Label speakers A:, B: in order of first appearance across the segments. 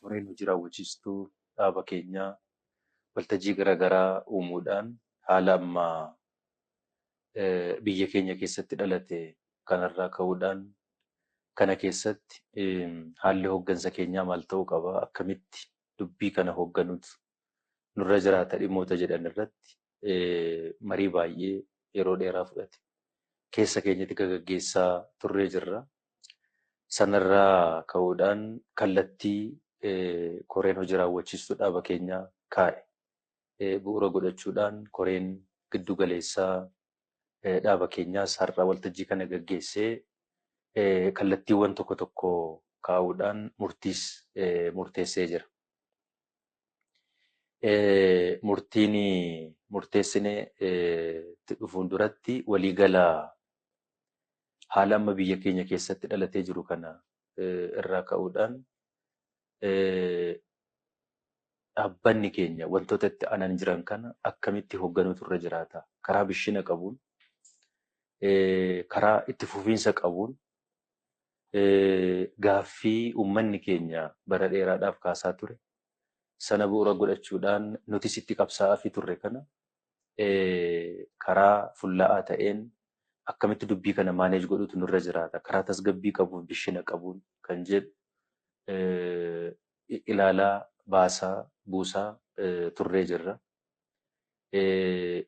A: koreen hojii raawwachiistuu dhaaba keenyaa waltajjii garaagaraa uumuudhaan haala ammaa biyya keenya keessatti dhalate kanarraa ka'uudhaan kana keessatti haalli hooggansa keenyaa maal ta'uu qaba, akkamitti dubbii kana hoogganuutu nurra jiraata dhimmoota jedhan irratti marii baay'ee yeroo dheeraa fudhate keessa keenyatti gaggeessaa turree jirra. Sanarraa ka'uudhaan kallattii koreen hojii raawwachiistuu dhaaba keenyaa kaa'e bu'uura godhachuudhaan koreen giddu galeessaa dhaaba keenyaas har'a waltajjii kana gaggeessee kallattiiwwan tokko tokko kaa'uudhaan murteessee jira. Murtiin murteessinee dhufuun duratti waliigala haala amma biyya keenya keessatti dhalatee jiru kana irraa ka'uudhaan dhaabbanni keenya wantoota itti aanan jiran kana akkamitti hoogganuutu irra jiraata. Karaa bishina qabuun, karaa itti fufiinsa qabuun gaaffii uummanni keenya bara dheeraadhaaf kaasaa ture. Sana bu'uura godhachuudhaan nutis itti qabsaa'aa fi turre kana karaa fullaa'aa ta'een akkamitti dubbii kana maaneej godhuutu nurra jiraata. Karaa tasgabbii qabuun, bishina qabuun kan jedhu ilaalaa baasaa buusaa turree jirra.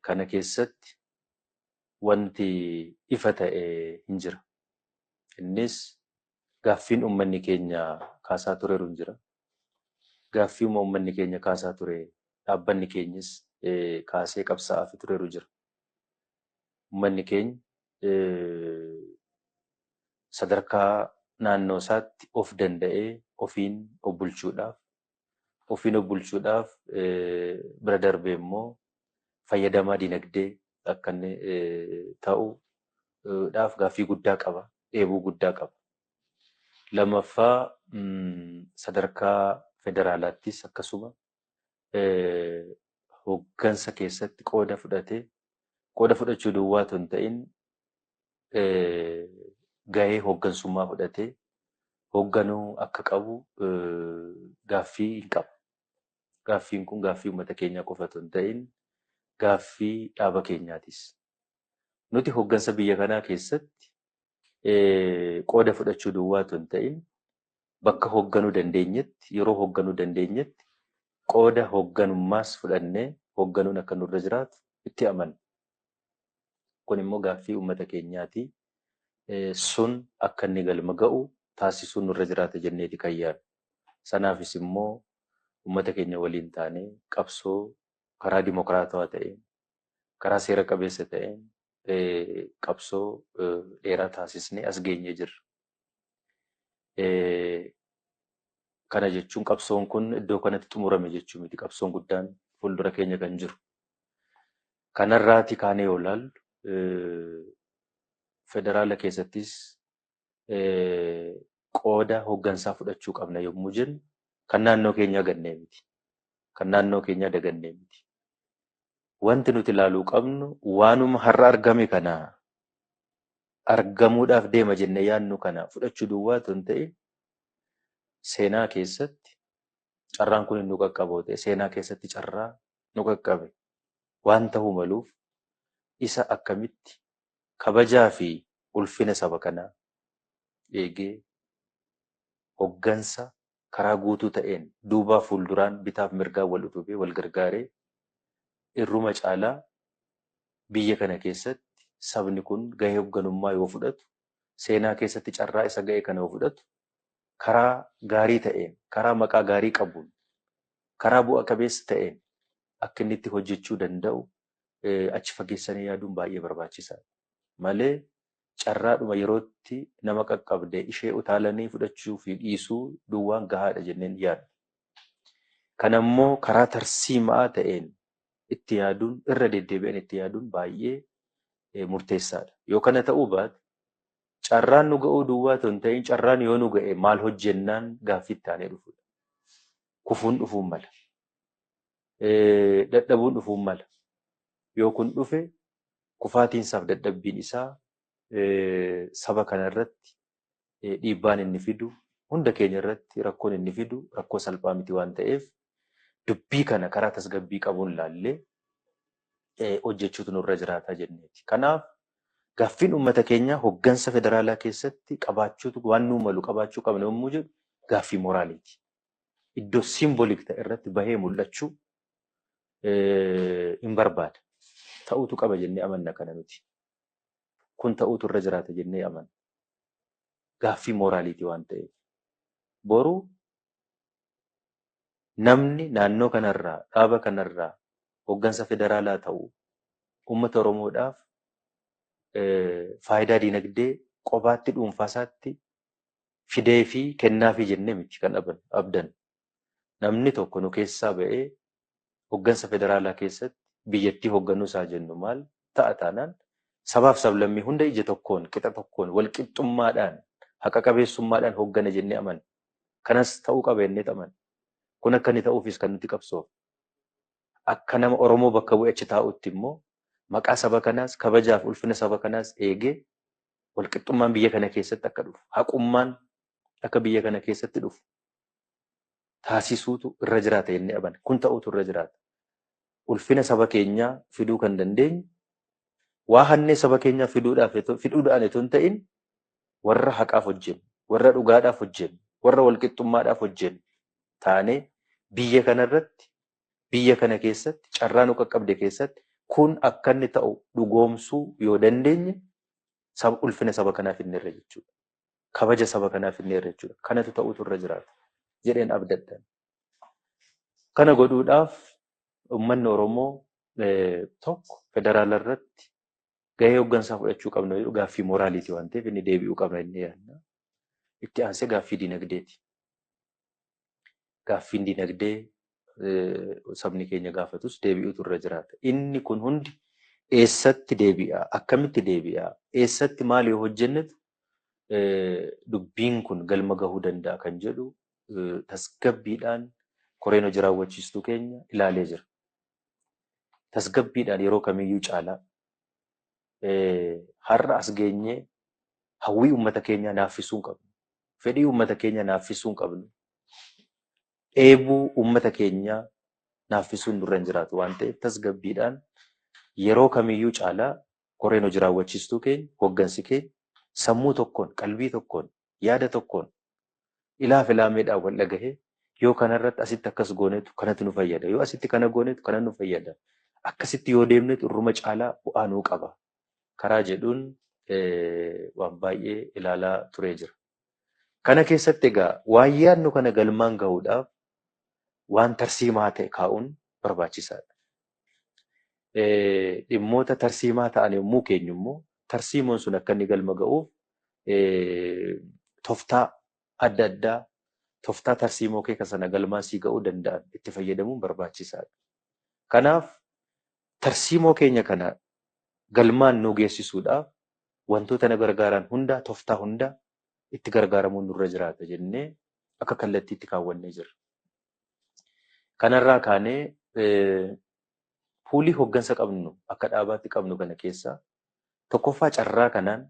A: Kana keessatti wanti ifa ta'e hin jira. Innis gaaffiin uummanni keenya kaasaa tureeru hin jira. Gaaffii uummanni keenya kaasaa ture dhaabbanni keenyas kaasee qabsaa'aa fi tureeru jira. Uummanni keenya sadarkaa naannoo isaatti of danda'ee ofiin of bulchuudhaaf bira darbee immoo fayyadamaa dinagdee akka inni ta'uudhaaf gaaffii guddaa qaba, dheebuu guddaa qaba. Lammaffaa sadarkaa federaalaattis akkasuma hooggansa keessatti qooda fudhachuu duwwaa otoo hin ta'in gahee hooggansummaa fudhatee hoogganuu akka qabu gaaffii hin qaba. Gaaffiin kun gaaffii uummata keenyaa qofa otoo hin ta'in gaaffii dhaaba keenyaatis. Nuti hooggansa biyya kanaa keessatti qooda fudhachuu duwwaa otoo hin ta'in bakka hoogganuu dandeenyetti, yeroo hoogganuu dandeenyetti qooda hoogganummaas fudhannee hoogganuun akka nurra jiraatu itti amanna. Kun immoo gaaffii uummata keenyaati. Sun akka inni galma ga'u taasisuun nurra jiraata jenneeti kan yaadnu. Sanaafis immoo uummata keenya waliin taanee qabsoo karaa dimokiraatawaa ta'een, karaa seera qabeessa ta'een qabsoo dheeraa taasisnee as geenyee jirra. Kana jechuun qabsoon kun iddoo kanatti xumurame jechuu miti. Qabsoon guddaan fuuldura keenya kan jiru. Kanarraati kaanee yoo ilaallu federaala keessattis qooda hooggansaa fudhachuu qabna yommuu jennu kan naannoo keenyaa gannee miti. Kan naannoo keenyaa dagannee miti. Wanti nuti ilaaluu qabnu waanuma har'a argame kana argamuudhaaf deema jennee yaadnu kana fudhachuu duwwaa otoo hin ta'in seenaa keessatti carraan kun nu qaqqaboote seenaa keessatti carraa nu qaqqabe waan ta'uu maluuf isa akkamitti kabajaa fi ulfina saba kanaa eegee hooggansa karaa guutuu ta'een duubaa fuulduraan bitaaf mirgaan wal utubee wal gargaaree irruma caalaa biyya kana keessatti sabni kun gahee hoogganummaa yoo fudhatu seenaa keessatti carraa isa ga'e kana yoo fudhatu karaa gaarii ta'een, karaa maqaa gaarii qabuun, karaa bu'a qabeessa ta'een akka inni itti hojjechuu danda'u achi fageessanii yaaduun baay'ee barbaachisaadha. Malee carraadhuma yerootti nama qaqqabde ishee utaalanii fudhachuu fi dhiisuu duwwaan gahaadha jenneen yaadna. Kanammoo karaa tarsiimaa ta'een itti yaaduun irra deddeebi'an itti yaaduun baay'ee murteessaadha. Yoo kana ta'uu baate carraan nu ga'uu duwwaa otoo hin ta'in carraan yoo nu ga'e maal hojjennaan gaaffii itti aanee dhufudha. Kufuun dhufuun mala. Dadhabuun dhufuun mala. Yoo kun dhufe kufaatiinsaaf dadhabbiin isaa saba kanarratti dhiibbaan inni fidu hunda keenya irratti rakkoon inni fidu rakkoo salphaa miti waan ta'eef dubbii kana karaa tasgabbii qabuun laallee hojjechuutu nurra jiraata jenneeti. Kanaaf gaaffiin uummata keenyaa hoggansa federaalaa keessatti qabaachuutu waan nuu malu qabaachuu qabna yommuu jedhu gaaffii moraaliiti. Iddoo simboolik ta'e irratti bahee mul'achuu hin barbaada. Ta'uutu qaba jennee amanna kana nuti. Kun ta'uutu irra jiraata jennee amanna. Gaaffii moraaliiti waan ta'eef. Boruu namni naannoo kanarraa dhaaba kanarraa hoggansa federaalaa ta'u uummata Oromoodhaaf faayidaa dinagdee qobaatti dhuunfaasaatti fidee fi kennaafi jennee miti kan abdan. Namni tokko nu keessaa ba'ee hoggansa federaalaa keessatti biyyattii hogganuu isaa jennu maal ta'a taanaan sabaaf sablammii hunda ija tokkoon qixa tokkoon wal qixxummaadhaan haqa qabeessummaadhaan hoggana jennee amanna. Kanas ta'uu qaba jennee amanna. Kun akka inni ta'uufis kan nuti qabsoof. Akka nama Oromoo bakka bu'ee achi taa'utti immoo maqaa saba kanaas kabajaaf ulfina saba kanaas eegee walqixxummaan biyya kana keessatti akka dhufu haqummaan akka biyya kana keessatti dhufu taasisuutu irra jiraata jennee amanna. Kun ta'uutu irra jiraata. Ulfina saba keenyaa fiduu kan dandeenyu waa hannee saba keenyaa fiduudhaan itoo hin ta'in warra haqaaf hojjennu, warra dhugaadhaaf hojjennu, warra walqixxummaadhaaf hojjennu taanee biyya kanarratti biyya kana keessatti carraa nu qaqqabde keessatti kun akka inni ta'u dhugoomsuu yoo dandeenye ulfina saba kanaaf inni irra jechuudha. Kabaja saba kanaaf inni irra jechuudha. Kanatu ta'uutu irra jiraata jedheen abdaddan. Kana godhuudhaaf uummanni Oromoo tokko federaala irratti gahee hoggansaa fudhachuu qabna jedhu gaaffii moraaliiti waan ta'eef inni deebi'uu qabna inni yaadna. Itti aansee gaaffii dinagdeeti. Gaaffiin dinagdee sabni keenya gaafatus deebi'uutu irra jiraata. Inni kun hundi eessatti deebi'a? Akkamitti deebi'a? Eessatti maal yoo hojjennetu dubbiin kun galma gahuu danda'a kan jedhu tasgabbiidhaan koreen hojii raawwachiistuu keenya ilaalee jira. Tasgabbiidhaan yeroo kamiyyuu caalaa har'a as geenyee hawwii uummata keenyaa naaffisuu hin qabnu. Fedhii uummata keenyaa naaffisuu hin qabnu. Eebuu uummata keenyaa naaffisuun nurra hin jiraatu waan ta'eef tasgabbiidhaan yeroo kamiyyuu caalaa koreen hojii raawwachiistuu keenya hoggansi keenya sammuu tokkoon qalbii tokkoon yaada tokkoon ilaaf ilaameedhaan wal dhagahee yoo kanarratti asitti akkas goonetu kanatu nu fayyada yoo asitti kana goonetu kana nu fayyada akkasitti yoo deemnetu irruma caalaa bu'aa nuu qaba karaa jedhuun waan baay'ee ilaalaa turee jira. Kana keessatti egaa waan yaadnu kana galmaan gahuudhaaf waan tarsiimaa ta'e kaa'uun barbaachisaadha. Dhimmoota tarsiimaa ta'an yommuu keenyu immoo tarsiimoon sun akka inni galma ga'uuf tooftaa adda addaa tooftaa tarsiimoo kee sana galmaan sii ga'uu danda'an itti fayyadamuun barbaachisaadha. Kanaaf tarsiimoo keenya kana galmaan nu geessisuudhaaf wantoota na gargaaran hundaa tooftaa hundaa itti gargaaramuun nurra jiraata jennee akka kallattiitti kaawwannee jirra. Kanarraa kaanee fuulii hoggansa qabnu akka dhaabaatti qabnu kana keessaa tokkoffaa carraa kanaan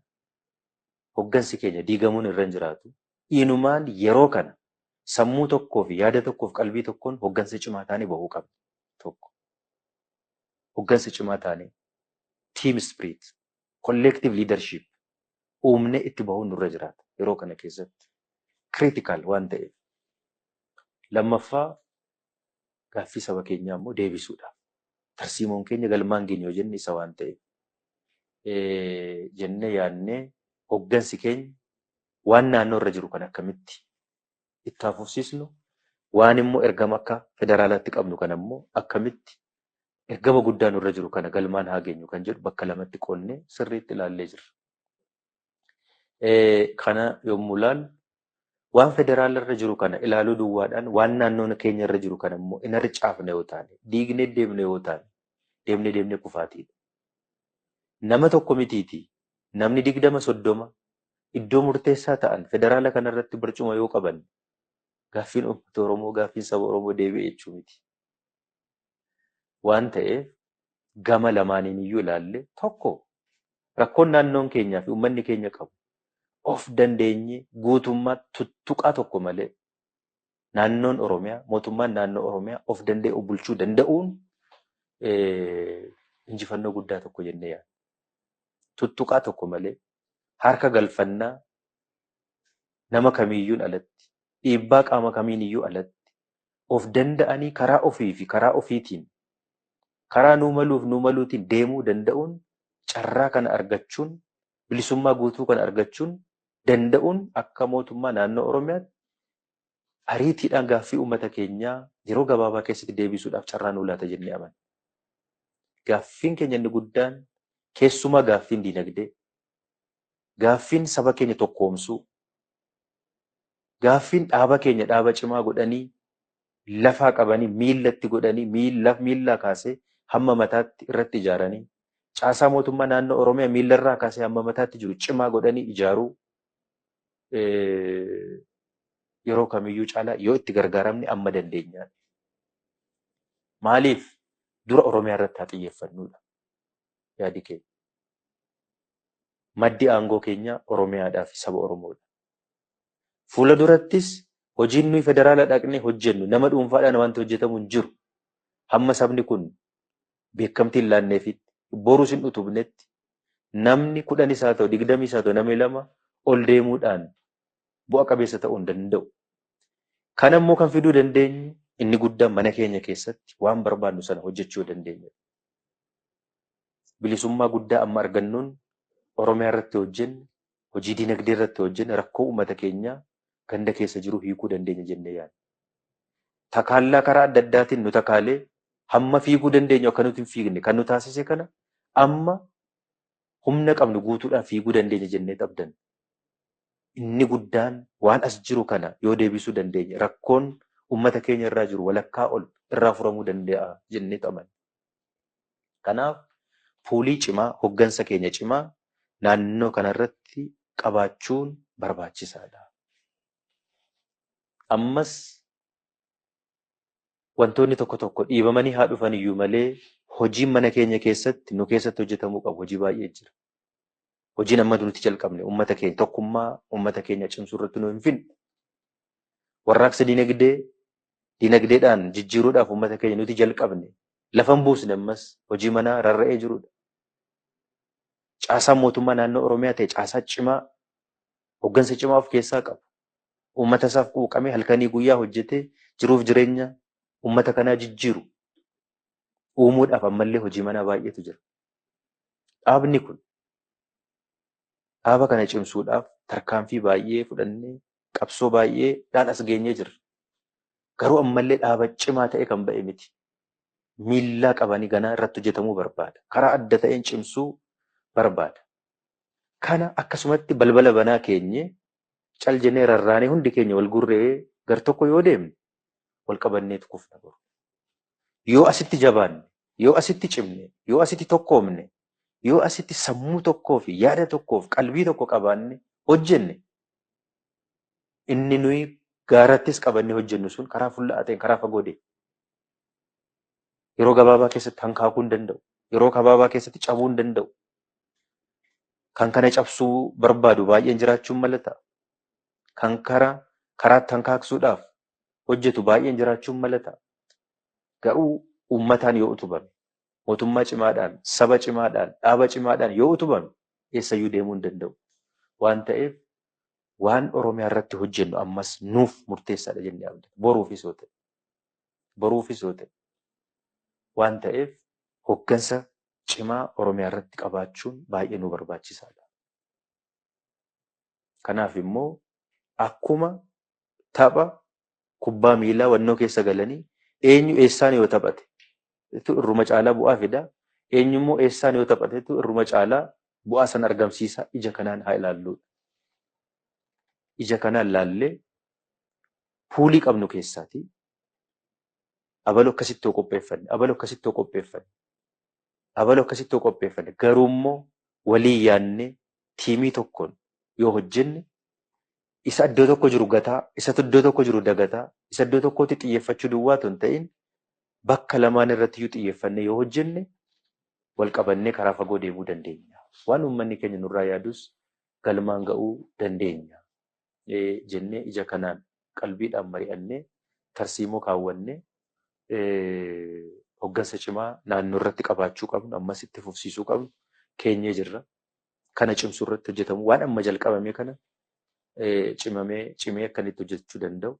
A: hoggansi keenya diigamuun irra hin jiraatu. Inumaan yeroo kana sammuu tokkoo fi yaada tokkoof qalbii tokkoon hoggansa cimaa taanee bahuu qabna. Tokko hoggansa cimaa taanee team spirit, collective leadership uumnee itti bahuun nurra jiraata yeroo kana keessatti. Critical waan ta'eef. Lammaffaa gaaffii saba keenyaa immoo deebisuudha. Tarsiimoon keenya galmaan geenye yoo jenne isa waan ta'eef. Jennee yaadnee hoggansi keenya waan naannoo irra jiru kan akkamitti itti hafuufsisnu waan immoo ergama akka federaalaatti qabnu kan immoo akkamitti ergama guddaa nurra jiru kana galmaan haa geenyu kan jedhu bakka lamatti qoonnee sirriitti ilaallee jirra. Kana yommuu ilaallu waan federaala irra jiru kana ilaaluu duwwaadhaan waan naannoo keenya irra jiru kana immoo in harcaafne yoo taane diignee deemne yoo taane deemnee kufaatiidha. Nama tokko mitiiti namni 20-30 iddoo murteessaa ta'an federaala kanarratti barcuma yoo qaban gaaffiin uummata Oromoo gaaffiin saba Oromoo deebi'e jechuu miti. Waan ta'eef gama lamaaniin iyyuu ilaalle tokko rakkoon naannoon keenyaa fi uummanni keenya qabu of dandeenye guutummaa tuttuqaa tokko malee naannoon Oromiyaa, mootummaan naannoo Oromiyaa of danda'e bulchuu danda'uun injifannoo guddaa tokko jennee yaadna. Tuttuqaa tokko malee harka galfannaa nama kamiiyyuun alatti, dhiibbaa qaama kamiiniyyuu alatti of danda'anii karaa ofii fi karaa ofiitiin karaa nuu maluutiin deemuu danda'uun carraa kana argachuun bilisummaa guutuu kana argachuun danda'uun akka mootummaa naannoo Oromiyaatti ariitiidhaan gaaffii uummata keenyaa yeroo gabaabaa keessatti deebisuudhaaf carraa nuu laata jennee amanna. Gaaffiin keenya inni guddaan keessumaa gaaffiin diinagdee, gaaffiin saba keenya tokkoomsuu, gaaffiin dhaaba keenya dhaaba cimaa godhanii lafaa qabanii miillatti godhanii miillaa kaasee hamma mataatti irratti ijaaranii caasaa mootummaa naannoo Oromiyaa miillarraa kaasee hamma mataatti jiru cimaa godhanii ijaaruu yeroo kamiyyuu caalaa yoo itti gargaaramne amma dandeenyaa. Maaliif dura Oromiyaa irratti haa xiyyeeffannudha yaadi keenya. Maddi aangoo keenya Oromiyaadhaa fi saba Oromoodha. Fuula durattis hojiin nuyi federaala dhaqnee hojjennu nama dhuunfaadhaan wanti hojjetamu hin jiru. Hamma sabni kun beekamtii hin laanneefitti boruus hin utubnetti namni 10 isaa ta'u 20 isaa ta'u namni 2 ol deemuudhaan bu'a qabeessa ta'uu hin danda'u. Kana immoo kan fiduu dandeenyu inni guddaan mana keenya keessatti waan barbaadnu sana hojjechuu dandeenya. Bilisummaa guddaa amma argannuun Oromiyaa irratti hojjenne, hojii dinagdee irratti hojjenne rakkoo uummata keenyaa ganda keessa jiru hiikuu dandeenya jennee yaadna. Takaallaa karaa adda addaatiin nu takaalee hamma fiiguu dandeenyu akka nuti hin fiigne kan nu taasise kana amma humna qabnu guutuudhaan fiiguu dandeenya jennee abdanna. Inni guddaan waan as jiru kana yoo deebisuu dandeenya rakkoon uummata keenya irraa jiru walakkaa ol irraa furamuu danda'a jennee amanna. Kanaaf fuulii cimaa, hoggansa keenya cimaa naannoo kanarratti qabaachuun barbaachisaadha. Ammas wantoonni tokko tokko dhiibamanii haa dhufan iyyuu malee hojiin mana keenya keessatti nu keessatti hojjetamuu qabu hojii baay'ee jira. Hojiin amma nuti jalqabne uummata keenya tokkummaa uummata keenya cimsuu irratti nu hin finne. Warraaqsa dinagdeedhaan jijjiiruudhaaf uummata keenya nuti jalqabne lafan buusne ammas hojii manaa rarra'ee jirudha. Caasaan mootummaa naannoo Oromiyaa ta'e caasaa cimaa hoggansa cimaa of keessaa qabu. Uummata isaaf quuqamee halkanii guyyaa hojjetee jiruuf jireenya uummata kanaa jijjiiru uumuudhaaf ammallee hojii manaa baay'eetu jira. Dhaabni kun dhaaba kana cimsuudhaaf tarkaanfii baay'ee fudhannee qabsoo baay'eedhaan as geenyee jirra. Garuu ammallee dhaaba cimaa ta'e kan ba'e miti. Miillaa qabanii ganaa irratti hojjetamuu barbaada. Karaa adda ta'een cimsuu barbaada. Kana akkasumatti balbala banaa keenye cal jennee rarraanee hundi keenya wal gurree gar tokko yoo deemne wal qabanneetu kufna boru. Yoo asitti jabaanne, yoo asitti cimne, yoo asitti tokkoomne, yoo asitti sammuu tokkoo fi yaada tokkoo fi qalbii tokko qabaanne hojjenne inni nuyi gaarattis qabannee hojjennu sun karaa fuulla'aa ta'een karaa fagoo deema. Yeroo gabaabaa keessatti hankaakuu hin danda'u. Yeroo gabaabaa keessatti cabuu hin danda'u. Kan kana cabsuu barbaadu baay'een jiraachuun mala ta'a. Kan karaatti hankaaksuudhaaf hojjetu baay'een jiraachuun mala ta'a. Garuu uummataan yoo utubame, mootummaa cimaadhaan, saba cimaadhaan, dhaaba cimaadhaan yoo utubame eessayyuu deemuu hin danda'u. Waan ta'eef waan Oromiyaa irratti hojjennu ammas nuuf murteessaadha jennee abdanna. Boruufis yoo ta'e. Waan ta'eef hoggansa cimaa Oromiyaa irratti qabaachuun baay'ee nu barbaachisaadha. Kanaaf immoo akkuma tapha kubbaa miilaa wannoo keessa galanii eenyu eessaan yoo taphate irruma caalaa bu'aa fida. Eenyu immoo eessaan yoo taphate irruma caalaa bu'aa san argamsiisa. Ija kanaan haa ilaalludha. Ija kanaan laallee fuulii qabnu keessaati abaloo akkasitti qopheeffanne, abaloo akkasitti qopheeffanne, abaloo akkasitti qopheeffanne. Garuu immoo walii yaannee tiimii tokkoon yoo hojjenne isa iddoo tokko jiru gataa, isa iddoo tokko jiru dagataa, isa iddoo tokkotti xiyyeeffachuu duwwaa osoo hin ta'in bakka lamaan irratti iyyuu xiyyeeffannee yoo hojjenne wal qabannee karaa fagoo deemuu dandeenya. Waan uummanni keenya nurraa yaadus galmaan ga'uu dandeenya jennee ija kanaan qalbiidhaan mari'annee tarsiimoo kaawwannee hoggansa cimaa naannoo irratti qabaachuu qabnu, ammas itti fufsiisuu qabnu keenyee jirra. Kana cimsuu irratti hojjetamu waan amma jalqabame kana cimee akkanitti hojjechuu danda'u.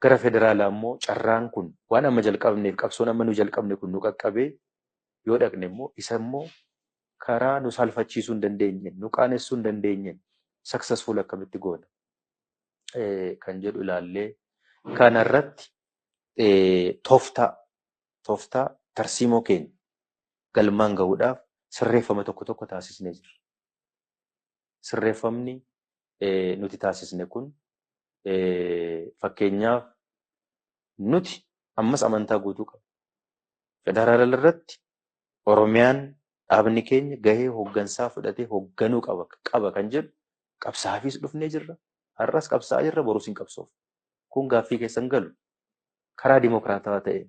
A: Gara federaalaa immoo carraan kun waan amma jalqabneef qabsoon amma nu jalqabne kun nu qaqqabee yoo dhaqne immoo isa immoo karaa nu saalfachiisuu hin dandeenye, nu qaanessuu hin dandeenye successful akkamitti goona kan jedhu ilaallee kanarratti tooftaa tarsiimoo keenya galmaan gahuudhaaf sirreeffama tokko tokko taasisnee jirra. Sirreeffamni nuti taasisne kun fakkeenyaaf nuti ammas amantaa guutuu qabna. Federaala irratti Oromiyaan dhaabni keenya gahee hoggansaa fudhatee hogganuu qaba kan jedhu qabsaafis dhufnee jirra. Har'as qabsaa'aa jirra, borus hin qabsoof. Kun gaaffii keessan galu karaa dimokiraatawaa ta'e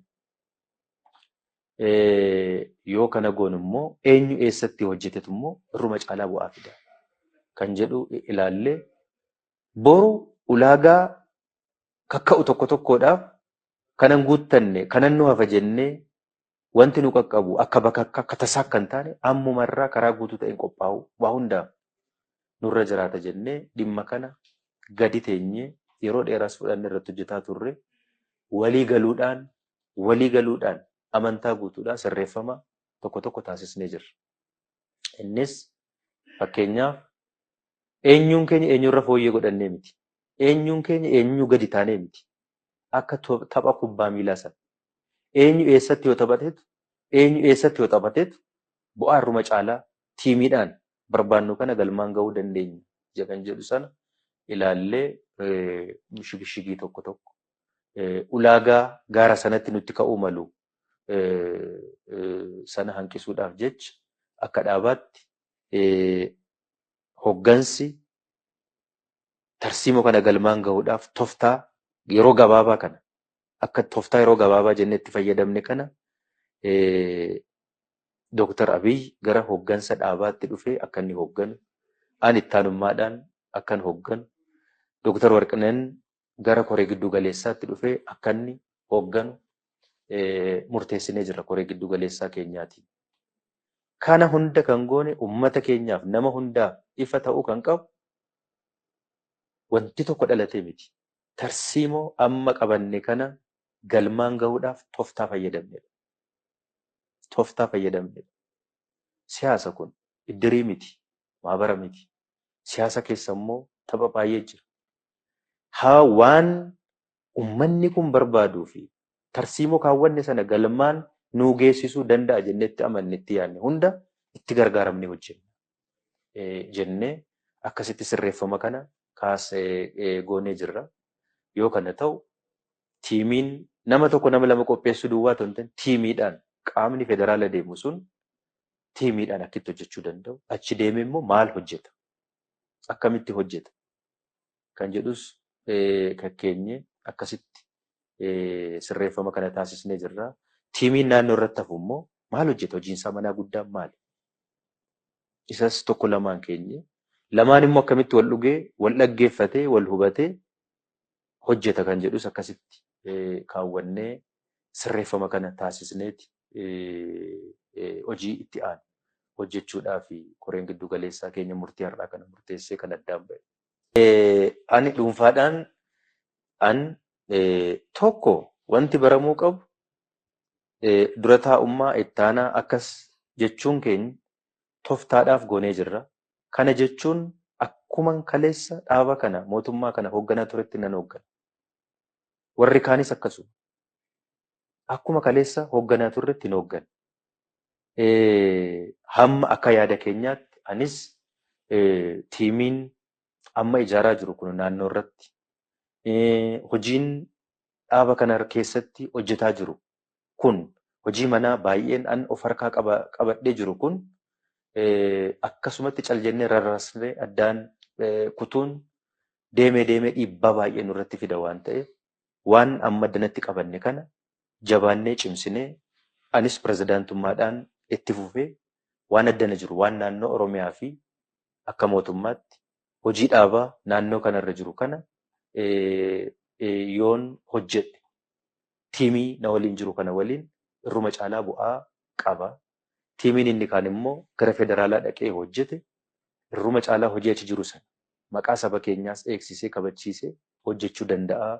A: yoo kana goon immoo eenyu eessatti hojjetetu immoo irruma caalaa bu'aa fida kan jedhu ilaallee boru ulaagaa kakka'u tokko tokkodhaaf kanan guuttanne kanan nu hafa jennee wanti nu qaqqabu akka tasaa kan taane ammumarraa karaa guutuu ta'een qophaa'u waa hundaaf nurra jiraata jennee dhimma kana gadi teenyee yeroo dheeraas fudhanne irratti hojjetaa turre walii galuudhaan amantaa guutuudhaan sirreeffama tokko tokko taasisnee jirra. Innis fakkeenyaaf eenyuun keenya eenyurra fooyyee godhannee miti. Eenyuun keenya eenyu gadi taanee miti. Akka tapha kubbaa miilaa sana. Eenyu eessatti yoo taphateetu bu'aa irruma caalaa tiimiidhaan barbaannu kana galmaan gahuu dandeenya kan jedhu sana ilaallee shigishigii tokko tokko ulaagaa gaara sanatti nutti ka'uu malu sana hanqisuudhaaf jecha akka dhaabaatti hoggansi tarsiimoo kana galmaan gahuudhaaf tooftaa yeroo gabaabaa kana akka tooftaa yeroo gabaabaa jennee itti fayyadamne kana Dooktar Abiy gara hoggansa dhaabaatti dhufee akka inni hogganu, ani ittaanummaadhaan akka inni hogganu, Dooktar Warqineen gara koree giddu galeessaatti dhufee akka inni hogganu murteessinee jirra koree giddu galeessaa keenyaatiin. Kana hunda kan goone uummata keenyaaf nama hundaaf ifa ta'uu kan qabu wanti tokko dhalatee miti. Tarsiimoo amma qabanne kana galmaan gahuudhaaf tooftaa fayyadamnedha. Tooftaa fayyadamnedha. Siyaasa kun iddirii miti, maabara miti. Siyaasa keessa immoo tapha baay'ee jira. Haa waan uummanni kun barbaaduu fi tarsiimoo kaawwanne sana galmaan nuu geessisuu danda'a jennee itti amanne itti yaadne hunda itti gargaaramnee hojjenna jennee akkasitti sirreeffama kana kaasee goonee jirra. Yoo kana ta'u tiimiin nama tokko nama lama qopheessuu duwwaa ta'u hin tiimiidhaan qaamni federaala deemu sun tiimiidhaan akkitti hojjechuu danda'u. Achi deemee immoo maal hojjeta? Akkamitti hojjeta? Kan jedhus kakkeenye akkasitti sirreeffama kana taasisnee jirra. Tiimiin naannoo irratti hafu immoo maal hojjeta? Hojiinsaa manaa guddaan maali? Isas tokko lamaan keenye. Lamaan immoo akkamitti wal dhugee, wal dhaggeeffatee, wal hubatee hojjeta kan jedhus akkasitti kaawwannee sirreeffama kana taasisneeti hojii itti aanu hojjechuudhaaf koreen giddu galeessaa keenya murtii har'aa kana murteessee kan addaan ba'e. Ani dhuunfaadhaan tokko wanti baramuu qabu dura taa'ummaa ittaanaa akkas jechuun keenya tooftaadhaaf goonee jirra. Kana jechuun akkuman kaleessa dhaaba kana mootummaa kana hoogganaa turetti nan hooggana. Warri kaanis akkasuma. Akkuma kaleessa hoogganaa turretti hin hooggana. Hamma akka yaada keenyaatti anis tiimiin amma ijaaraa jiru kun naannoo irratti hojiin dhaaba kana keessatti hojjetaa jiru kun hojii manaa baay'een an of harkaa qabadhee jiru kun akkasumatti cal jennee rarraasnee addaan kutuun deemee dhiibbaa baay'ee nurratti fida waan ta'eef waan amma addanatti qabanne kana jabaannee cimsinee anis pirezidaantummaadhaan itti fufee waan addana jiru waan naannoo Oromiyaa fi akka mootummaatti hojii dhaabaa naannoo kanarra jiru kana yoon hojjedhe tiimii na waliin jiru kana waliin irruma caalaa bu'aa qaba. Tiimiin inni kaan immoo gara federaalaa dhaqee hojjete irruma caalaa hojii achi jiru sana maqaa saba keenyaas eegsisee kabachiisee hojjechuu danda'a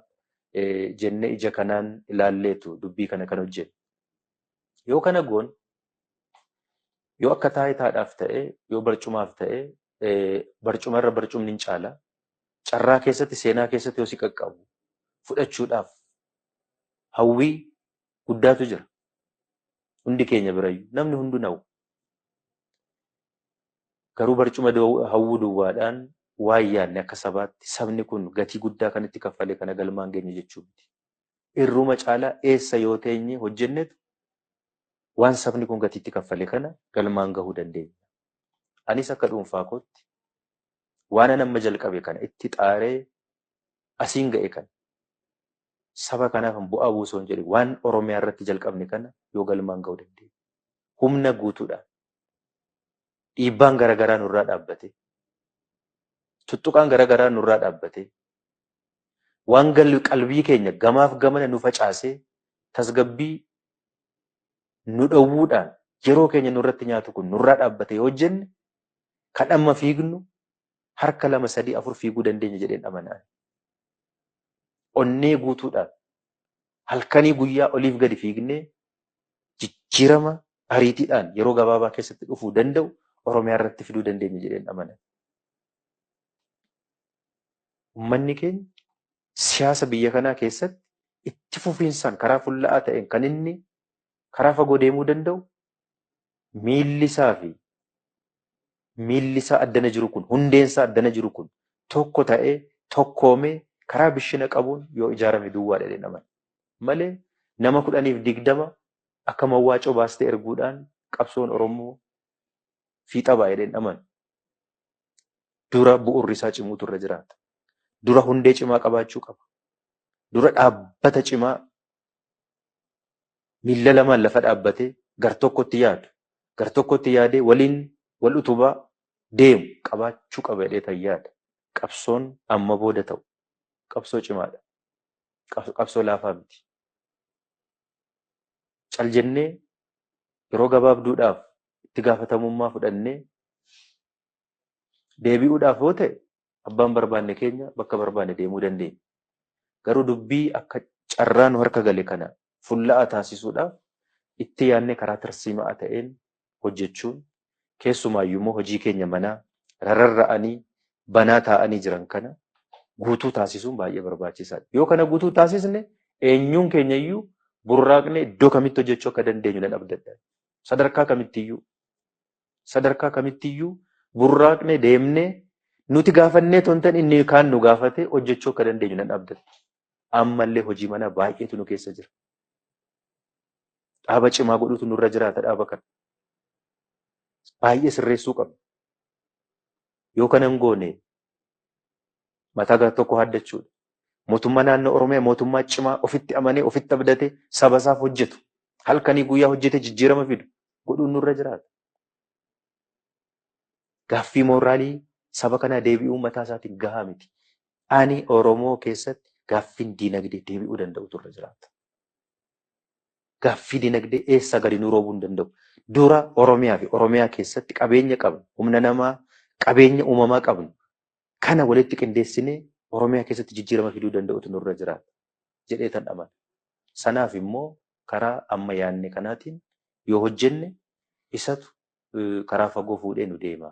A: jennee ija kanaan ilaalleetu dubbii kana kan hojjennu. Yoo kana goon yoo akka taayitaadhaaf ta'e yoo barcumaaf ta'e barcumarra barcumni hin caala carraa keessatti seenaa keessatti yoo si qaqqabu fudhachuudhaaf hawwii guddaatu jira. Hundi keenya birayyuu namni hundu na'u. Garuu barcuma hawwuu duwwaadhaan waan yaadne akka sabaatti sabni kun gatii guddaa kan itti kaffalee kana galmaan geenye jechuu miti. Irruma caalaa eessa yoo teenye hojjennetu waan sabni kun gatii itti kaffalee kana galmaan gahuu dandeenya. Anis akka dhuunfaa kootti waan nama jalqabe kana itti xaaree asiin ga'e kana saba kanaaf bu'aa buusoo hin jedhe waan Oromiyaa irratti jalqabne kana yoo galmaan gahuu dandeenya. Humna guutuudhaan dhiibbaan garaagaraa nurraa dhaabbate tuttuqaan garaagaraa nurraa dhaabbate waan qalbii keenya gamaaf gamana nu facaasee tasgabbii nu dhowwuudhaan yeroo keenya nurratti nyaatu kun nurraa dhaabbate yoo hojjenne kan amma fiignu harka 2, 3, 4 fiiguu dandeenya jedheen amanaan. Onnee guutuudhaan halkanii guyyaa oliif gadi fiignee jijjiirama ariitiidhaan yeroo gabaabaa keessatti dhufuu danda'u Oromiyaa irratti fiduu dandeenya jedheen amanaan. Uummanni keenya siyaasa biyya kanaa keessatti itti fufiinsaan karaa fulla'aa ta'een kan inni karaa fagoo deemuu danda'u miilli isaa addana jiru kun hundeensaa addana jiru kun tokko ta'ee tokkoomee karaa bishina qabuun yoo ijaarame duwwaadha jedheen amana. Malee nama 10-20 akka mawwaacoo baastee erguudhaan qabsoon Oromoo fiixa baay'ee jedheen amana. Dura bu'uurri isaa cimuutu irra jiraata. Dura hundee cimaa qabaachuu qaba. Dura dhaabbata cimaa miilla lamaan lafa dhaabbatee gar tokkotti yaadu. Gar tokkotti yaadee waliin wal utubaa deemu qabaachuu qaba jedhee yaada. Qabsoon amma booda ta'u qabsoo cimaadha. Qabsoo laafaa miti. Cal jennee yeroo gabaabduudhaaf itti gaafatamummaa fudhannee deebi'uudhaaf yoo ta'e abbaan barbaanne keenya bakka barbaanne deemuu dandeenya. Garuu dubbii akka carraa nu harka gale kana fulla'aa taasisuudhaaf itti yaadnee karaa tarsiimaa ta'een hojjechuun keessumaayyuu immoo hojii keenya manaa rarra'anii banaa taa'anii jiran kana guutuu taasisuun baay'ee barbaachisaadha. Yoo kana guutuu taasisne eenyuun keenyayyuu burraaqnee iddoo kamitti hojjechuu akka dandeenyu nan abdadha. Sadarkaa kamittiyyuu burraaqnee deemnee nuti gaafannee tontan inni kaan nu gaafate hojjechuu akka dandeenyu nan abdadha. Ammallee hojii manaa baay'eetu nu keessa jira. Dhaaba cimaa godhutu nurra jiraata dhaaba kana. Baay'ee sirreessuu qabna. Yoo kana hin goone mataa gara tokko haddachuudha. Mootummaa naannoo Oromiyaa mootummaa cimaa ofitti amanee ofitti abdatee saba isaaf hojjetu. Halkanii guyyaa hojjetee jijjiirama fidu godhuun nurra jiraata. Gaaffii mooraalii saba kanaa deebi'uu mataa isaatiin gahaa miti. Ani Oromoo keessatti gaaffiin diinagdee deebi'uu danda'u turre jiraata. Gaaffii diinagdee eessa gadi nu roobuu hin danda'u. Dura Oromiyaa fi Oromiyaa keessatti qabeenya qabnu, humna namaa, qabeenya uumamaa qabnu. Kana walitti qindeessinee Oromiyaa keessatti jijjiirama fiduu danda'utu nurra jiraata jedhee tan amana. Sanaaf immoo karaa amma yaadne kanaatiin yoo hojjenne isatu karaa fagoo fuudhee nu deema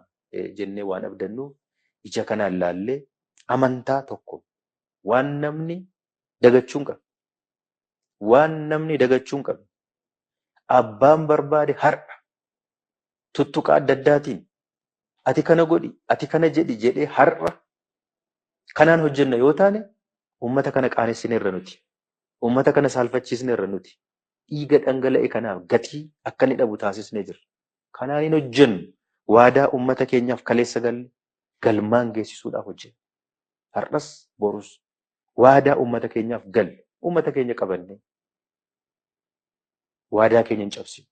A: jennee waan abdannuuf ija kanaan laallee amantaa tokko waan namni dagachuu hin qabne. Waan namni dagachuu hin qabne. Abbaan barbaade har'a tuttuqaa adda addaatiin ati kana godhi, ati kana jedhi jedhee har'a kanaan hojjenna yoo taane uummata kana qaanessineerra nuti. Uummata kana saalfachiisneerra nuti. Dhiiga dhangala'e kanaaf gatii akka inni dhabu taasisnee jirra. Kanaan hin hojjennu waadaa uummata keenyaaf kaleessa galle galmaan geessisuudhaaf hojjenna. Har'as borus waadaa uummata keenyaaf galle uummata keenya qabanne waadaa keenya hin cabsinu.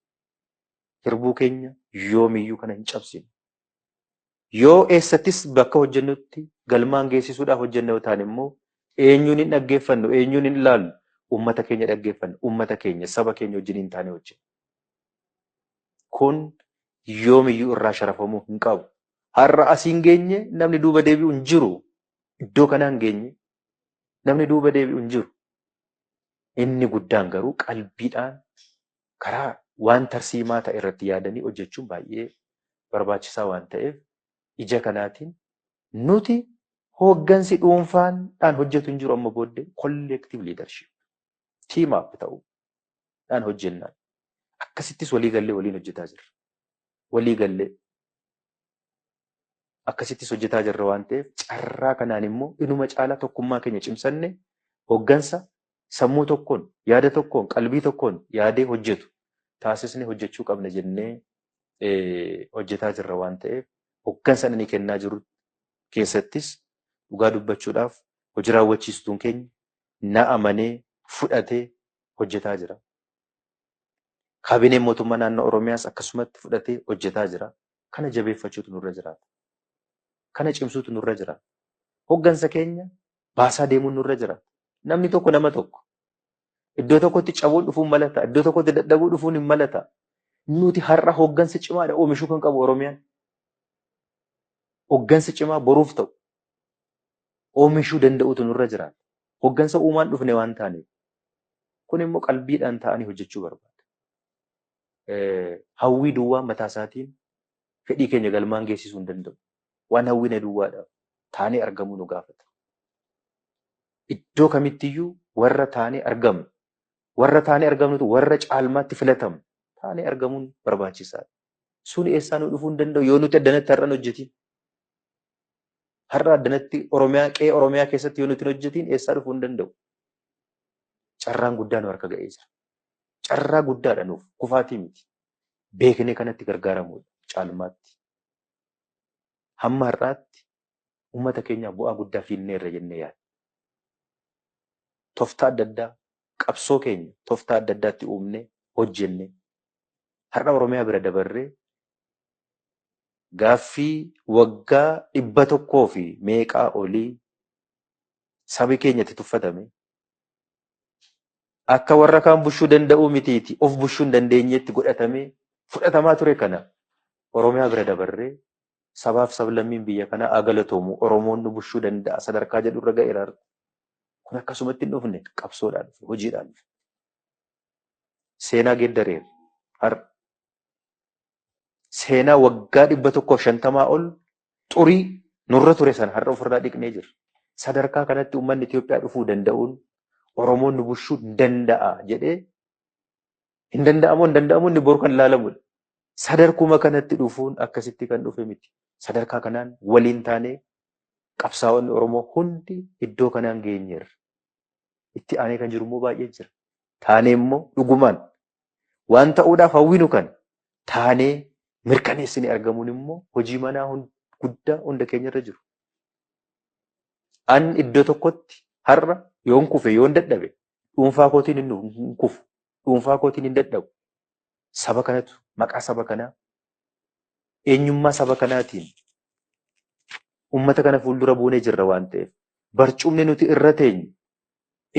A: Hirbuu keenya yoomiyyuu kana hin cabsinu. Yoo eessattis bakka hojjennutti galmaan geessisuudhaaf hojjenna yoo ta'an immoo eenyuun hin dhaggeeffannu, eenyuun hin ilaallu, uummata keenya dhaggeeffannu, uummata keenya, saba keenya wajjin hin taane hojjenna. Kun yoomiyyuu irraa sharafamuu hin qabu. Har'a asii hin geenye namni duuba deebi'u hin jiru. Iddoo kanaa hin geenye namni duuba deebi'u hin jiru. Inni guddaan garuu qalbiidhaan karaa waan tarsiimaa ta'e irratti yaadanii hojjechuun baay'ee barbaachisaa waan ta'eef ija kanaatiin nuti hooggansi dhuunfaadhaan hojjetu hin jiru amma booddee collective leadership tiimaaf ta'uudhaan hojjennaan akkasittis waliigallee waliin hojjetaa jirra. Waliigallee akkasittis hojjetaa jirra waan ta'eef carraa kanaan immoo inuma caalaa tokkummaa keenya cimsanne hooggansa sammuu tokkoon, yaada tokkoon, qalbii tokkoon yaadee hojjetu taasisnee hojjechuu qabna jennee hojjetaa jirra waan ta'eef hooggansa inni kennaa jiru keessattis dhugaa dubbachuudhaaf hojii raawwachiistuun keenya na amanee fudhatee hojjetaa jira. Kaabineen mootummaa naannoo Oromiyaas akkasumatti fudhatee hojjetaa jira. Kana jabeeffachuutu nurra jiraata. Kana cimsuutu nurra jiraata. Hooggansa keenya baasaa deemuun nurra jiraata. Namni tokko nama tokko. Iddoo tokkotti cabuun dhufuun mala ta'a. Iddoo tokkotti dadhabuu dhufuun hin mala ta'a. Nuti har'a hooggansa cimaadha oomishuu kan qabu Oromiyaan. Hooggansa cimaa boruuf ta'u oomishuu danda'uutu nurra jiraata. Hooggansa uumaan dhufne waan taaneef. Kun immoo qalbiidhaan ta'anii hojjechuu barbaada. Hawwii duwwaa mataa isaatiin fedhii keenya galmaan geessisuu hin danda'u. Waan hawwine duwwaadhaaf taanee argamuu nu gaafata. Iddoo kamittiyyuu warra taanee argamnu, warra taanee argamnutu warra caalmaatti filatamu taanee argamuun barbaachisaadha. Sun eessaa nu dhufuu hin danda'u yoo nuti addanatti har'an hojjetiin. Har'a addanatti qe'ee Oromiyaa keessatti yoo nuti hin hojjetiin eessaa dhufuu hin danda'u. Carraan guddaan nu harka ga'ee jira. Carraa guddaadha nuuf kufaatii miti. Beeknee kanatti gargaaramuudha caalmaatti. Hamma har'aatti uummata keenyaaf bu'aa guddaa fiinneerra jennee yaadna. Tooftaa adda addaa qabsoo keenya tooftaa adda addaatti uumnee hojjennee har'a Oromiyaa bira dabarree gaaffii waggaa 100 fi meeqaa olii sabi keenyatti tuffatame akka warra kaan bushuu danda'uu mitiiti of bushuu hin dandeenyetti godhatamee fudhatamaa ture kana Oromiyaa bira dabarree sabaaf sablammiin biyya kanaa agalatoomu Oromoon nu bushuu danda'a sadarkaa jedhu irra ga'eera. Kun akkasumatti hin dhufne qabsoodhaan dhufe hojiidhaan dhufe. Seenaa geeddareera har'a. Seenaa waggaa 150 ol xurii nurra ture sana har'a ofirraa dhiqnee jira. Sadarkaa kanatti uummanni Itoophiyaa dhufuu danda'uun Oromoon nu bushuu danda'a jedhee hin danda'amu inni boru kan ilaalamudha. Sadarkuma kanatti dhufuun akkasitti kan dhufe miti. Sadarkaa kanaan waliin taanee qabsaa'onni Oromoo hundi iddoo kanaan geenyeerra. Itti aanee kan jiru immoo baay'ee jira. Taanee immoo dhugumaan waan ta'uudhaaf hawwinu kan taanee mirkaneessanii argamuun immoo hojii manaa guddaa hunda keenyarra jiru. An iddoo tokkotti har'a yoon kufe yoon dadhabe dhuunfaa kootiin hin kufu dhuunfaa kootiin hin dadhabu. Saba kanatu maqaa saba kanaa eenyummaa saba kanaatiin uummata kana fuuldura buunee jirra waan ta'eef barcumni nuti irra teenyu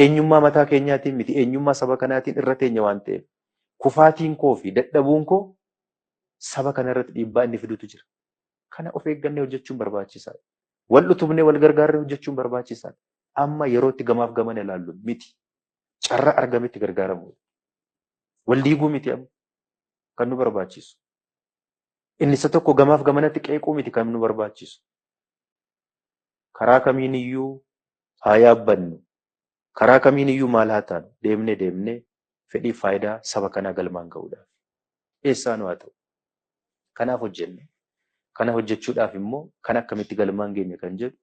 A: eenyummaa mataa keenyaatiin miti eenyummaa saba kanaatiin irra teenya waan ta'eef kufaatiin koo fi dadhabuun koo saba kana irratti dhiibbaa inni fidutu jira. Kana of eeggannee hojjechuun barbaachisaadha. Wal utubnee wal gargaarree hojjechuun barbaachisaadha. Amma yerootti gamaaf gamana ilaallu miti. Carraa argametti gargaaramuudha. Wal diiguu miti amma kan nu barbaachisu. Inni isa tokko gamaaf gamanatti qeequu miti kan nu barbaachisu. Karaa kamiin iyyuu haa yaabbannu. Karaa kamiin iyyuu maal haa taanu deemnee fedhii faayidaa saba kanaa galmaan ga'uudhaaf. Eessaan haa ta'u. Kanaaf hojjenne. Kana hojjechuudhaaf immoo kan akkamitti galmaan geenye kan jedhu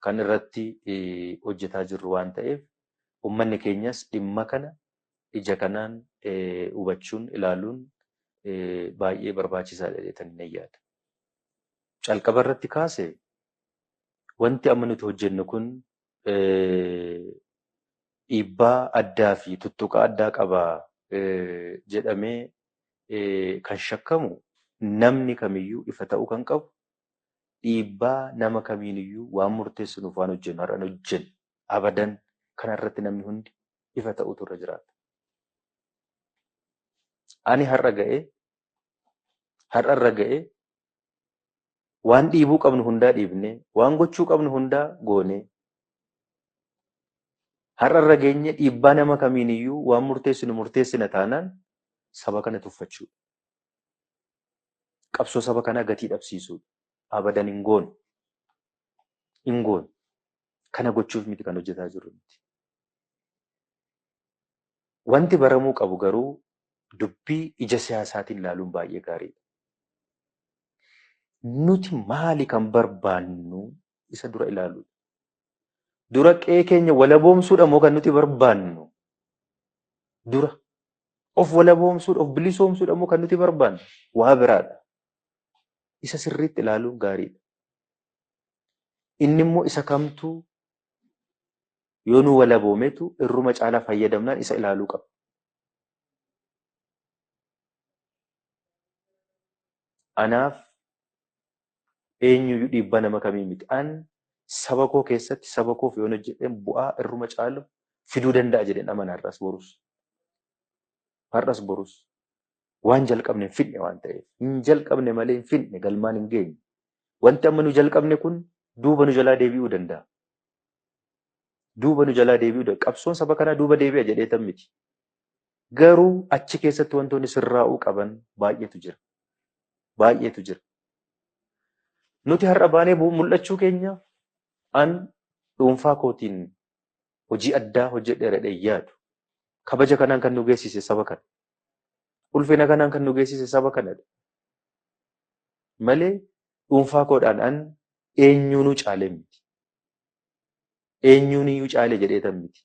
A: kan irratti hojjetaa jirru waan ta'eef uummanni keenyas dhimma kana ija kanaan hubachuun ilaaluun baay'ee barbaachisaadha jedhanii nan yaada. Calqaba irratti kaase wanti amma nuti hojjennu kun dhiibbaa addaa fi tuttuqaa addaa qabaa jedhamee kan shakkamu namni kamiyyuu ifa ta'uu kan qabu dhiibbaa nama kamiiniyyuu waan murteessinuuf waan hojjennu har'an hojjennu abadan kanarratti namni hundi ifa ta'utu irra jiraata. Ani har'arra ga'ee waan dhiibuu qabnu hundaa dhiibnee waan gochuu qabnu hundaa goonee har'arra geenye dhiibbaa nama kamiiniyyuu waan murteessinu murteessina taanaan saba kana tuffachuudha. Qabsoo saba kanaa gatii dhabsiisuudha. Abadan hin goonu. Kana gochuuf miti kan hojjetaa jirru miti. Wanti baramuu qabu garuu dubbii ija siyaasaatiin ilaaluun baay'ee gaariidha. Nuti maali kan barbaannu isa dura ilaaluudha. Dura qe'ee keenya walaboomsuudha moo kan nuti barbaannu? Dura of walaboomsuudha, of bilisoomsuudha moo kan nuti barbaannu? Waa biraadha. Isa sirriitti ilaaluun gaariidha. Inni immoo isa kamtuu yoo nu walaboometu irruma caalaa fayyadamnaan isa ilaaluu qaba. Anaaf eenyuyyuu dhiibbaa nama kamii miti. An saba koo keessatti saba koof yoon hojjedheen bu'aa irruma caalu fiduu danda'a jedheen amana har'as borus. Har'as borus. Waan jalqabne hin fidne waan ta'eef. Hin jalqabne malee hin fidne galmaan hin geenye. Wanti amma nu jalqabne kun duuba nu jalaa deebi'uu danda'a. Duuba nu jalaa deebi'uu danda'a. Qabsoon saba kanaa duuba deebi'a jedheetan miti. Garuu achi keessatti wantoonni sirraa'uu qaban baay'eetu jira. Baay'eetu jira. Nuti har'a baanee mul'achuu keenya an dhuunfaa kootiin hojii addaa hojjedheeradhe yaadu. Kabaja kanaan kan nu geessise saba kana. Ulfina kanaan kan nu geessise saba kanadha. Malee dhuunfaa koodhaan an eenyuunuu caalee miti. Eenyuuniyyuu caalee jedheetan miti.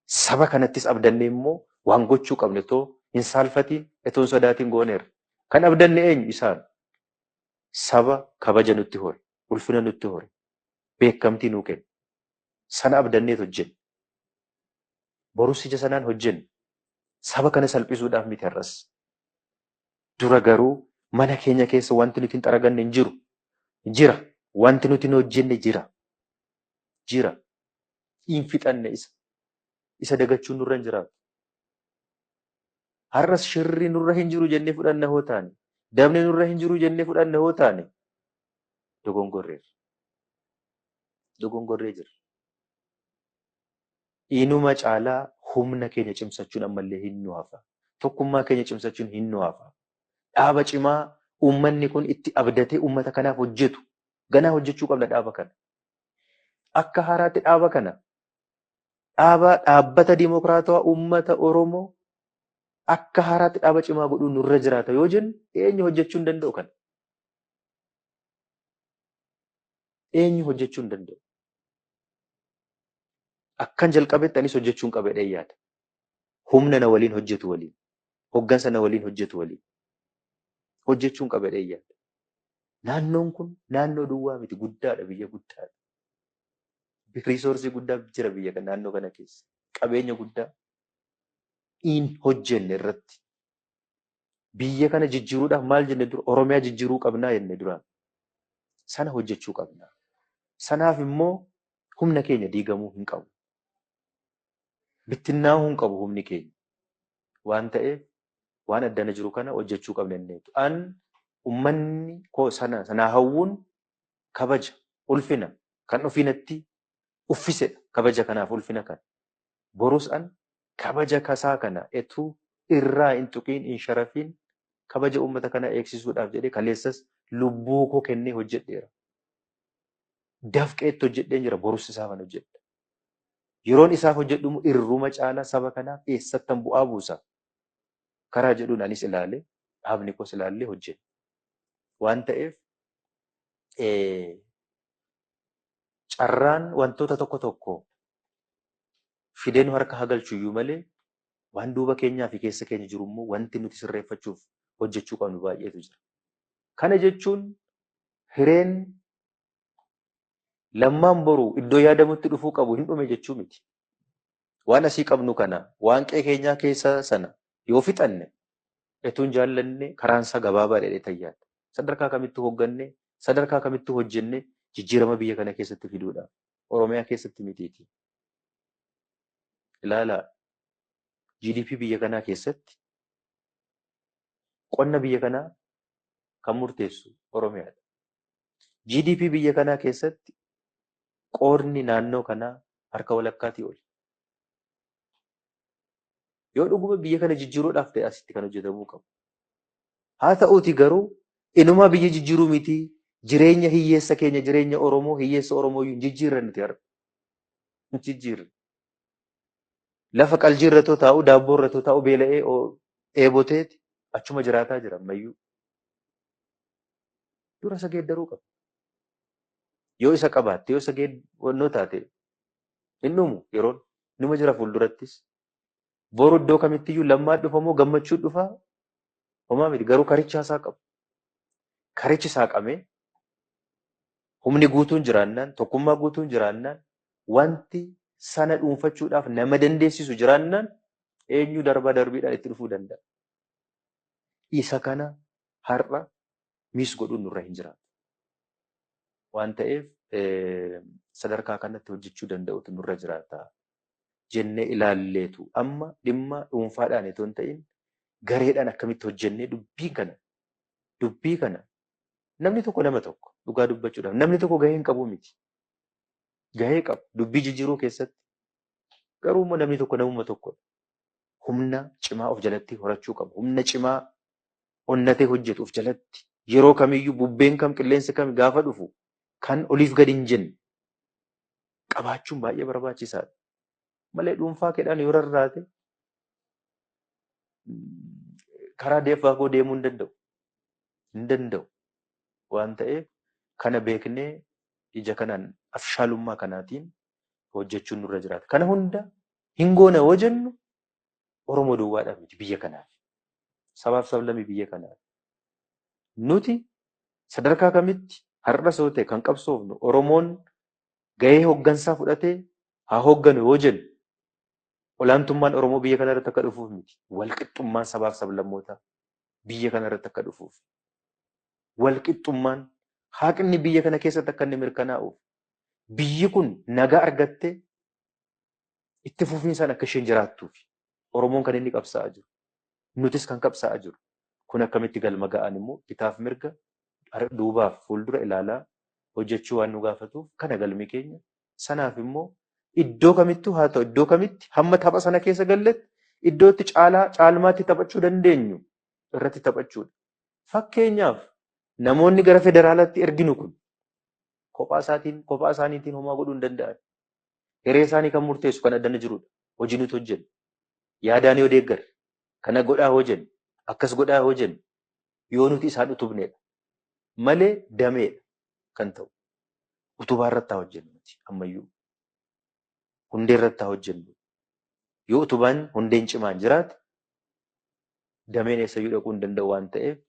A: Saba kanattis abdannee immoo waan gochuu qabne too hin saalfatiin itoo hin sodaatiin gooneerra. Kan abdanne eenyu isaan? Saba kabaja nutti hore, ulfina nutti hore, beekamtii nuu kenna. Sana abdanneet hojjenna. Borus ija sanaan hojjenna. Saba kana salphisuudhaaf miti har'as. Dura garuu mana keenya keessa wanti nuti hin xaraganne hin jiru. Jira. Wanti nuti hin hojjenne jira. Jira. Hin fixanne isa. Isa dagachuun nurra hin jiraatu. Har'as shirri nurra hin jiru jennee fudhanna hoo taane. Dabni nurra hin jiru jennee fudhanna hoo taane. Dogongorreerra. Dogongorree jira. Inuma caalaa humna keenya cimsachuun ammallee hin nu hafa. Tokkummaa keenya cimsachuun hin nu hafa. Dhaaba cimaa uummanni kun itti abdatee uummata kanaaf hojjetu. Ganaa hojjechuu qabna dhaaba kana. Akka haaraatti dhaaba kana. Dhaabbata dimokiraatawaa uummata Oromoo akka haaraatti dhaaba cimaa godhuun nurra jiraata yoo jennu eenyu hojjechuu hin danda'u kana? Eenyu hojjechuu hin danda'u? Akkan jalqabetti anis hojjechuun qabedha yaada. Humna na waliin hojjetu waliin. Hoggansa na waliin hojjetu waliin. Hojjechuun qabedha yaada. Naannoon kun naannoo duwwaa miti guddaadha biyya guddaadha. Riisoorsii guddaa jira biyya kana naannoo kana keessa. Qabeenya guddaa hin hojjenne irratti. Biyya kana jijjiiruudhaaf maal jenne dura Oromiyaa jijjiiruu qabnaa jenne duraan. Sana hojjechuu qabnaa. Sanaaf immoo humna keenya diigamuu hin qabu. Bittinnaa'uu hin qabu humni keenya. Waan ta'eef waan addana jiru kana hojjechuu qabna jenneetu. An uummanni koo sanaa hawwuun kabaja ulfina kan ofiinatti uffisedha. Kabaja kanaaf ulfina kana. Borus an kabaja kasaa kana etuu irraa hin tuqiin hin sharafiin kabaja uummata kana eegsisuudhaaf jedhee kaleessas lubbuu koo kennee hojjedheera. Dafqeetti hojjedheen jira borus isaaf an hojjedha. Yeroon isaaf hojjedhu irruma caalaa saba kanaaf eessattan bu'aa buusa. Karaa jedhuun anis ilaalee dhaabni koos ilaallee hojjedha. Waan ta'eef carraan wantoota tokko tokko fidee nu harka hagalchuyyuu malee waan duuba keenyaa fi keessa keenya jiru immoo wanti nuti sirreeffachuuf hojjechuu qabnu baay'eetu jira. Kana jechuun hireen lammaan boruu iddoo yaadamutti dhufuu qabu hin dhume jechuu miti. Waan asii qabnu kana waan qe'ee keenyaa keessa sana yoo fixanne etuun jaallanne karaansa gabaabaa dheedhee tayyaadha. Sadarkaa kamitti hogganne sadarkaa kamittuu hojjennee jijjiirama biyya kana keessatti fiduudhaaf Oromiyaa keessatti mitiiti. Ilaalaa GDP biyya kanaa keessatti qonna biyya kanaa kan murteessu Oromiyaadha. GDP biyya kanaa keessatti qoodni naannoo kanaa harka walakkaatii oli. Yoo dhuguma biyya kana jijjiiruudhaaf ta'e asitti kan hojjetamuu qabu. Haa ta'uuti garuu inumaa biyya jijjiiruu miti jireenya hiyyeessa keenya jireenya Oromoo hiyyeessa Oromoo hin jijjiirre nuti har'a. Hin jijjiirre. Lafa qaljii irratoo taa'u daabboo irratoo taa'u beela'ee dheeboteeti achuma jiraataa jira ammayyuu. Dura isa geeddaruu qaba. Yoo isa qabaatte yoo isa geeddaruu taate hin dhumu yeroon numa jira fuuldurattis. Boru iddoo kamittiyyuu lammaa dhufa moo gammachuu dhufaa? Homaa miti garuu karicha isaa qabu. Karichi saaqamee humni guutuun jiraannaan tokkummaa guutuun jiraannaan wanti sana dhuunfachuudhaaf nama dandeessisu jiraannaan eenyu darbaa darbiidhaan itti dhufuu danda'a. Isa kana har'a miis godhuun nurra hin jiraatu. Waan ta'eef sadarkaa kanatti hojjechuu danda'utu nurra jiraata. Jennee ilaalleetu amma dhimma dhuunfaadhaan itoo hin ta'in gareedhaan akkamitti hojjennee dubbii kana namni tokko nama tokko dhugaa dubbachuudhaaf namni tokko gahee hin qabu miti. Gahee qabu dubbii jijjiiruu keessatti garuu immoo namni tokko namuma tokkodha. Humna cimaa of jalatti horachuu qabu. Humna cimaa onnatee hojjetu of jalatti yeroo kamiyyuu bubbeen kam qilleensi kam gaafa dhufu kan oliif gadi hin jenne qabaachuun baay'ee barbaachisaadha. Malee dhuunfaa keedhaan yoo rarraate karaa deeffaagoo deemuu hin danda'u. Hin danda'u. Waan ta'eef kana beeknee ija kanaan afshaalummaa kanaatiin hojjechuun nurra jiraata. Kana hunda hin goone yoo jennu Oromoo duwwaadhaaf miti biyya kanaaf. Sabaaf sablammii biyya kanaaf. Nuti sadarkaa kamitti har'a soo ta'e kan qabsoofnu Oromoon gahee hooggansaa fudhatee haa hoogganu yoo jennu olaantummaan Oromoo biyya kana irratti akka dhufuuf miti. Walqixxummaan sabaaf sablammootaa biyya kana irratti akka dhufuuf. Walqixxummaan haqni biyya kana keessatti akka inni mirkanaa'uuf. Biyyi kun nagaa argattee itti fufiinsaan akka isheen jiraattuuf. Oromoon kan inni qabsaa'aa jiru. Nutis kan qabsaa'aa jiru. Kun akkamitti galma ga'an immoo bitaaf mirga duubaaf fuuldura ilaalaa hojjechuu waan nu gaafatuuf kana galmi keenya. Sanaaf immoo iddoo kamittuu haa ta'u iddoo kamitti hamma tapha sana keessa galletti iddootti caalmaatti taphachuu dandeenyu irratti taphachuudha. Fakkeenyaaf namoonni gara federaalaatti erginu kun kophaa isaaniitiin homaa godhuu hin danda'an. Hiree isaanii kan murteessu kan addana jirudha. Hojii nuti hojjennu. Yaadaan yoo deeggarre kana godhaa yoo jennu akkas godhaa yoo jennu yoo nuti isaan utubneedha. Malee dameedha kan ta'u. Utubaa irratti haa hojjennu nuti ammayyuu. Hundee irratti haa hojjennu. Yoo utubaan hundeen cimaan jiraate dameen eessayyuu dhaquu hin danda'u waan ta'eef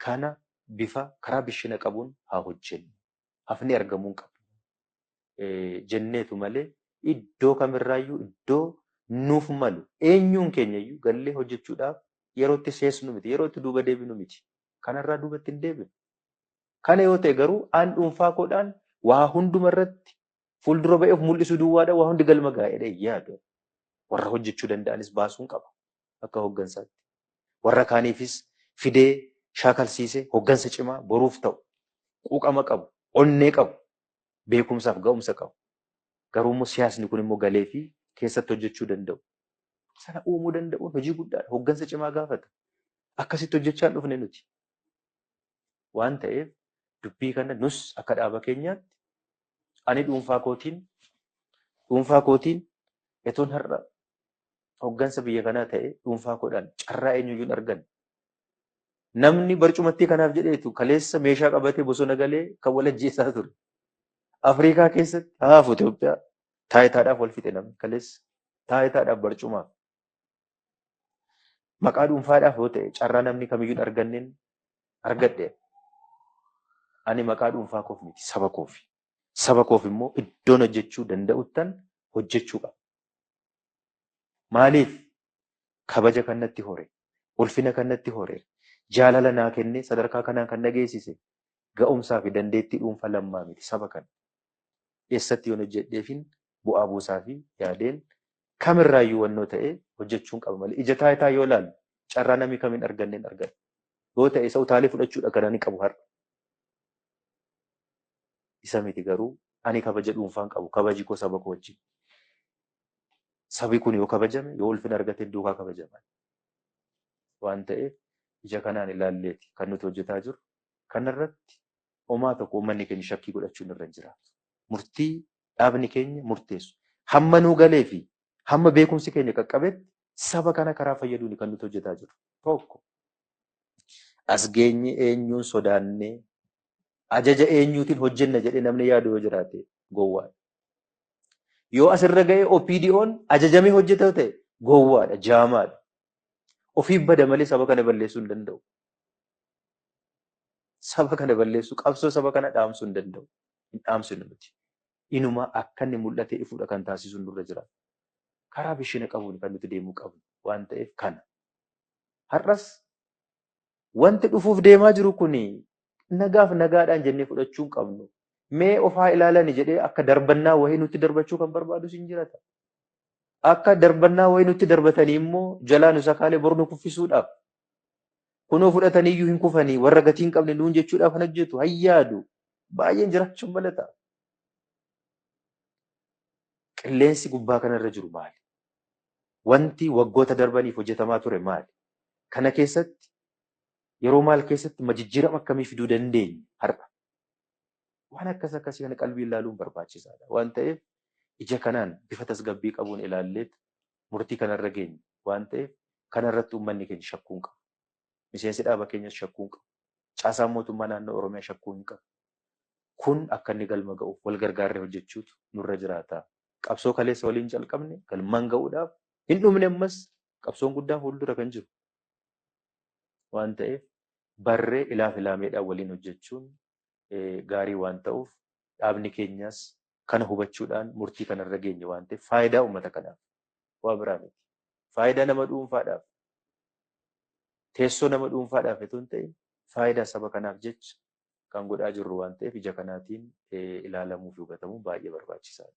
A: kana bifa karaa bishina qabuun haa hojjennu. Hafni argamuu hin qabu. Jenneetu malee iddoo kamirraayyuu iddoo nuuf malu eenyuun keenyayyuu gallee hojjechuudhaaf yeroo itti seesnu miti yeroo itti duuba deebinu miti. Kanarraa duubatti hin deebinu. Kana yoo ta'e garuu aan dhuunfaa koodhaan waa hunduma irratti fuuldura ba'ee of mul'isuu duwwaadha waa hundi galma gaa'edha yaadu. Warra hojjechuu danda'anis baasuun qaba akka hooggansaatti. Warra kaaniifis fidee shaakalsiisee hooggansa cimaa boruuf ta'u quuqama qabu onnee qabu beekumsaaf ga'umsa qabu. Garuu immoo siyaasni kun immoo galee fi keessatti hojjechuu danda'u. Sana uumuu danda'uun hojii guddaadha. Hooggansa cimaa gaafata. Akkasitti hojjechaa hin dhufne nuti. Waan ta'eef dubbii kana nus akka dhaaba keenyaatti ani dhuunfaa kootiin etoon har'a hooggansa biyya kanaa ta'e dhuunfaa koodhaan carraa eenyuyyuu hin argan. Namni barcumatti kanaaf jedheetu kaleessa meeshaa qabatee bosona galee kan wal ajjeesaa ture. Afrikaa keessatti haafu Itoophiyaa taayitaadhaaf wal fixe namni kaleessa taayitaadhaaf barcumaaf. Maqaa dhuunfaadhaaf yoo ta'e carraa namni kamiyyuu hin arganneen argadhe. Ani maqaa dhuunfaa koof miti saba koofi. Saba koof immoo iddoon hojjechuu danda'uttan hojjechuu qaba. Maaliif kabaja kanatti hore, ulfina kanatti hore, jaalala naa kennee sadarkaa kanaan kan nageessise ga'umsaa fi dandeettii dhuunfaa lammaa miti saba kana. Eessatti yoon hojjedheefin bu'aa buusaa fi yaadeen kamirraayyuu wannoo ta'e hojjechuun qaba malee ija taayitaa yoo ilaalu carraa namni kamiin arganneen argata. Yoo ta'e isa utaalee fudhachuudha kan ani qabu har'a. Isa miti garuu ani kabaja dhuunfaan qabu kabaji koo saba koo wajjin. Sabi kun yoo kabajame yoo ulfina argate duukaa kabajama. Waan ta'eef ija kanaan ilaalleeti kan nuti hojjetaa jirru kanarratti homaa tokko uummanni keenya shakkii godhachuun irra hin jiraatu. Murtii dhaabni keenya murteessu hamma nuu galee fi hamma beekumsi keenya qaqqabetti saba kana karaa fayyaduun kan nuti hojjetaa jirru. Tokko as geenye eenyuun sodaannee ajaja eenyuutiin hojjenna jedhee namni yaadu yoo jiraate gowwaadha. Yoo asirra ga'e OPDO'n ajajamee hojjeta ta'e gowwaadha, jaamaadha. Ofiif bada malee saba kana balleessuu hin danda'u. Saba kana balleessuu qabsoo saba kana dhaamsuu hin danda'u. Hin dhaamsinu nuti. Inuma akka inni mul'atee ifuudha kan taasisu nurra jira. Karaa bishina qabuun kan nuti deemuu qabnu waan ta'eef kana. Har'as wanti dhufuuf deemaa jiru kuni nagaaf nagaadhaan jennee fudhachuu hin qabnu. Mee ofaa ilaalani jedhee akka darbannaa wayii nutti darbachuu kan barbaadu sin jirata. Akka darbannaa wayii nutti darbatanii immoo jalaa nu sakaalee bor nu kuffisuudhaaf. Kunoo fudhatanii iyyuu hin kufanii warra gatii hin qabne nuun jechuudhaaf kan hojjetu hayyaadu baay'een jiraachuun malata. Qilleensi gubbaa kanarra jiru maali? Wanti waggoota darbaniif hojjetamaa ture maali? Kana keessatti yeroo maal keessatti majijjiirama akkamii fiduu dandeenya har'a? Waan akkas akkasii kana qalbii ilaaluun barbaachisaadha. Waan ta'eef ija kanaan bifa tasgabbii qabuun ilaalleet murtii kanarra geenya. Waan ta'eef kanarratti uummanni keenya shakkuu hin qabu. Miseensi dhaaba keenyas shakkuu hin qabu. Caasaan mootummaa naannoo Oromiyaa shakkuu hin qabu. Kun akka inni galma ga'uuf wal gargaarree hojjechuutu nurra jiraata. Qabsoo kaleessa waliin calqabne galmaan ga'uudhaaf hin dhumne ammas qabsoon guddaan fuuldura kan jiru. Waan ta'eef barree ilaaf ilaameedhaan waliin hojjechuun gaarii waan ta'uuf dhaabni keenyas kana hubachuudhaan murtii kanarra geenye waan ta'eef faayidaa uummata kanaaf waa biraa miti. Faayidaa nama dhuunfaadhaaf teessoo nama dhuunfaadhaaf itoo hin ta'in faayidaa saba kanaaf jecha kan godhaa jirru waan ta'eef ija kanaatiin ilaalamuu fi hubatamuun baay'ee barbaachisaadha.